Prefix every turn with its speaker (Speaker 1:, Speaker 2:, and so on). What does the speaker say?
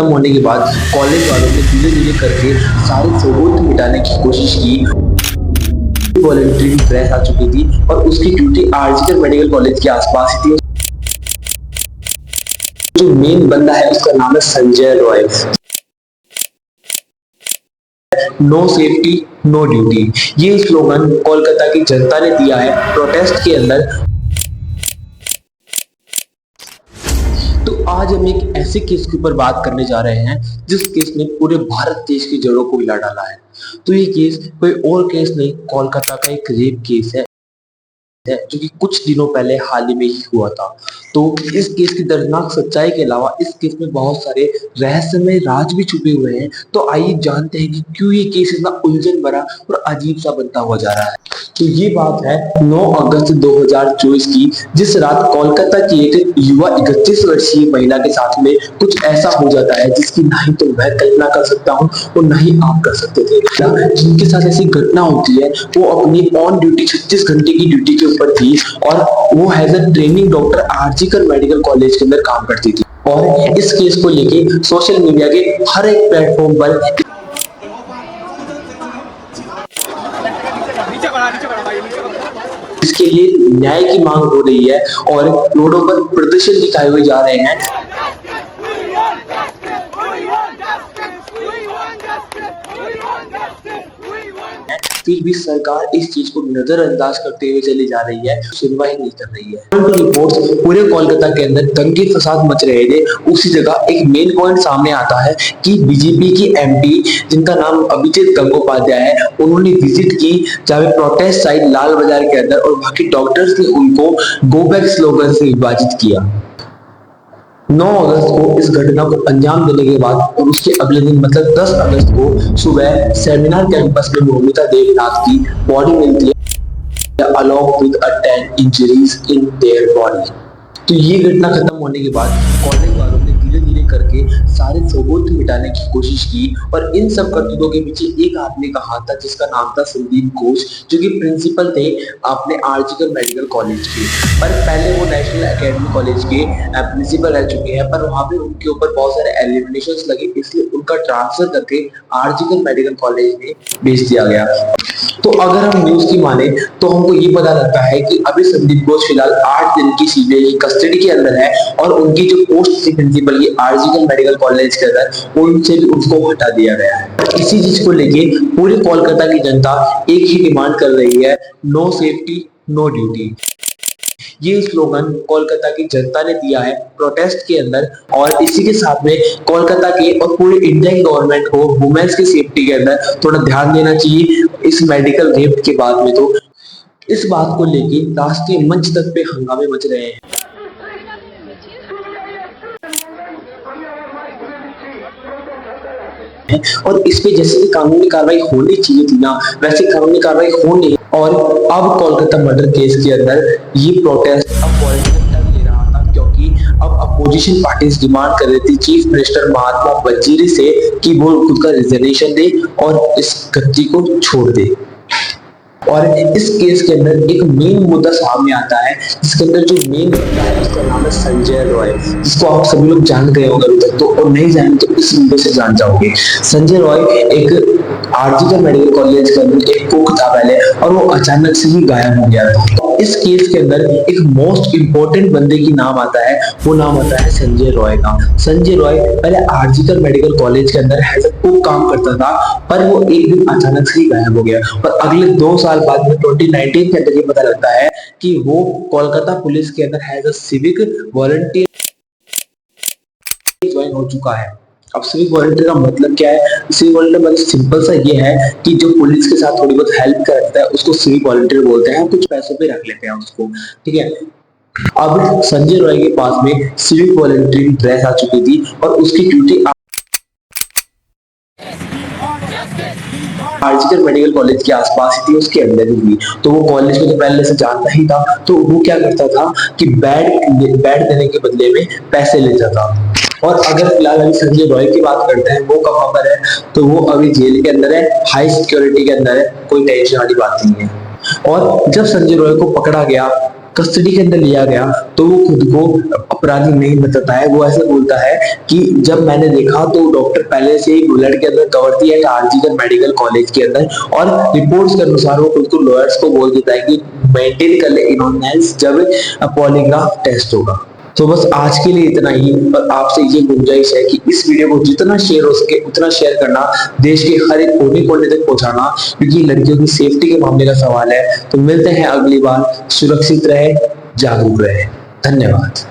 Speaker 1: खत्म होने के बाद कॉलेज वालों ने धीरे धीरे करके सारे सबूत मिटाने की कोशिश की। वॉलंटरी प्रेस आ चुकी थी और उसकी ड्यूटी आरजीकर मेडिकल कॉलेज के आसपास ही थी। जो मेन बंदा है उसका नाम है Sanjay Roy. No safety no duty, ये स्लोगन कोलकाता की जनता ने दिया है प्रोटेस्ट के अंदर। तो आज हम एक ऐसे केस के ऊपर बात करने जा रहे हैं जिस केस ने पूरे भारत देश की जड़ों को हिला डाला है। तो ये केस कोई और केस नहीं, कोलकाता का एक रेप केस है जो कि कुछ दिनों पहले हाल ही में ही हुआ था। तो इस केस की दर्दनाक सच्चाई के अलावा इस केस में बहुत सारे रहस्यमय राज भी छुपे हुए हैं। तो आइए जानते हैं कि क्यों ये केस इतना उलझन भरा और अजीब सा बनता हुआ जा रहा है। तो ये बात है 9 अगस्त 2024 की, जिस रात कोलकाता की एक युवा 31 वर्षीय महिला के साथ में कुछ ऐसा हो जाता है जिसकी ना ही तो मैं कल्पना कर सकता हूँ और ना ही आप कर सकते थे। जिनके साथ ऐसी घटना होती है वो अपनी ऑन ड्यूटी 36 घंटे की ड्यूटी के ऊपर थी और वो as a training doctor RG Kar medical college के अंदर काम करती थी। और इस केस को लेके सोशल मीडिया के हर एक प्लेटफॉर्म पर इसके लिए न्याय की मांग हो रही है और रोडों पर प्रदर्शन दिखाए हुए जा रहे हैं। फिर भी सरकार इस चीज को नजरअंदाज करते हुए चली जा रही है, सुनवाई नहीं कर रही है। रिपोर्ट्स पूरे कोलकाता के अंदर दंगे फसाद मच रहे थे, उसी जगह एक मेन पॉइंट सामने आता है कि बीजेपी की एमपी जिनका नाम अभिजीत गंगोपाध्याय है, उन्होंने विजिट की जहाँ पे प्रोटेस्ट साइट लाल बाजार के अंदर और बाकी डॉक्टर्स ने उनको गो बैक स्लोगन से विभाजित किया। 9 अगस्त को इस घटना को अंजाम देने के बाद और उसके अगले दिन मतलब 10 अगस्त को सुबह सेमिनार कैंपस में मोमिता देवनाथ की बॉडी मिलती है along with 10 injuries in their body। तो ये घटना खत्म होने के बाद कॉलेज वालों ने धीरे धीरे करके सारे सबूत मिटाने की कोशिश की और इन सब करतूतों के पीछे एक आदमी का हाथ था जिसका नाम था संदीप घोष, जो कि प्रिंसिपल थे अपने आरजीकर मेडिकल कॉलेज के। पर पहले वो नेशनल एकेडमी कॉलेज के प्रिंसिपल रह चुके हैं, पर वहां पे उनके ऊपर बहुत सारे एलिमिनेशंस लगे, इसलिए उनका ट्रांसफर करके आरजीकर मेडिकल कॉलेज में भेज दिया गया। तो अगर हम न्यूज की माने तो हमको ये पता लगता है कि अभी संदीप घोष फिलहाल 8 दिन की सीबीआई की कस्टडी के अंदर है और उनकी जो पोस्ट थी प्रिंसिपल की आरजीकर मेडिकल कॉलेज के अंदर, उनसे भी उसको हटा दिया गया है। इसी चीज को लेके पूरे कोलकाता की जनता एक ही डिमांड कर रही है, नो सेफ्टी नो ड्यूटी। ये स्लोगन कोलकाता की जनता ने दिया है प्रोटेस्ट के अंदर और इसी के साथ में कोलकाता के और पूरे इंडिया की गवर्नमेंट को वुमेन्स की सेफ्टी के अंदर थोड़ा ध्यान देना चाहिए इस मेडिकल रेप के बाद में। तो इस बात को लेके राष्ट्रीय मंच तक पे हंगामे मच रहे हैं। और इस पे जैसे कानूनी कार्रवाई होनी चाहिए थी ना, वैसे कानूनी कार्रवाई हो नहीं। और अब कोलकाता मर्डर केस के अंदर ये प्रोटेस्ट अब पॉलिटिकल टर्न ले रहा था, क्योंकि अब अपोजिशन पार्टीज डिमांड कर रही थी चीफ मिनिस्टर महात्मा वजीरी से कि वो खुद का रिजिग्नेशन दे और इस गद्दी को छोड़ दे। और इस केस के अंदर एक मेन मुद्दा सामने आता है जिसके अंदर जो मेन मुद्दा है उसका नाम है संजय रॉय, जिसको आप सभी लोग जान गए होंगे अभी तक तो, और नहीं जाने तो इस वीडियो से जान जाओगे। संजय रॉय एक आरजीकर मेडिकल कॉलेज के अंदर एक कुक था पहले और वो अचानक से ही गायब हो गया था। इस केस के अंदर एक मोस्ट इंपोर्टेंट बंदे की नाम आता है, वो नाम आता है संजय रॉय का। संजय रॉय पहले आरजीकर मेडिकल कॉलेज के अंदर एज अ कुक काम करता था, पर वो एक दिन अचानक से ही गायब हो गया और अगले 2 साल बाद में 2019 के अंदर ये पता लगता है कि वो कोलकाता पुलिस के अंदर as a civic volunteer join हो चुका है। अब सिविक वॉलंटियर का मतलब क्या है? सिविक वॉलंटियर मतलब सिंपल सा ये है कि जो पुलिस के साथ थोड़ी बहुत हेल्प करता है उसको सिविक वॉलंटियर बोलते हैं, कुछ पैसों पे रख लेते हैं उसको, ठीक है। अब संजय रॉय के पास में सिविक वॉलंटियर ड्रेस आ चुकी थी और उसकी ड्यूटी आरजीकर मेडिकल कॉलेज के आसपास ही थी, उसके अंदर ही थी। तो वो कॉलेज में तो पहले से जानता ही था, तो वो क्या करता था कि बेड देने के बदले में पैसे लेता था। और अगर फिलहाल अभी संजय रॉय की बात करते हैं, वो कहाँ पर है? तो वो अभी जेल के अंदर है, हाई सिक्योरिटी के अंदर है, कोई टेंशन वाली बात नहीं है। और जब संजय रॉय को पकड़ा गया कस्टडी के अंदर लिया गया तो वो खुद को अपराधी नहीं बताता है। वो ऐसे बोलता है कि जब मैंने देखा तो डॉक्टर पहले से ही ब्लड के अंदर कवर थी एट आरजीकर मेडिकल कॉलेज के अंदर, और रिपोर्ट्स के अनुसार वो खुद को लॉयर्स को बोल देता है कि मेंटेन कर ले इनोसेंस जब पॉलीग्राफ टेस्ट होगा। तो बस आज के लिए इतना ही, और आपसे ये गुंजाइश है कि इस वीडियो को जितना शेयर हो सके उतना शेयर करना, देश के हर एक कोने कोने तक पहुंचाना, क्योंकि लड़कियों की सेफ्टी के मामले का सवाल है। तो मिलते हैं अगली बार, सुरक्षित रहे, जागरूक रहे। धन्यवाद।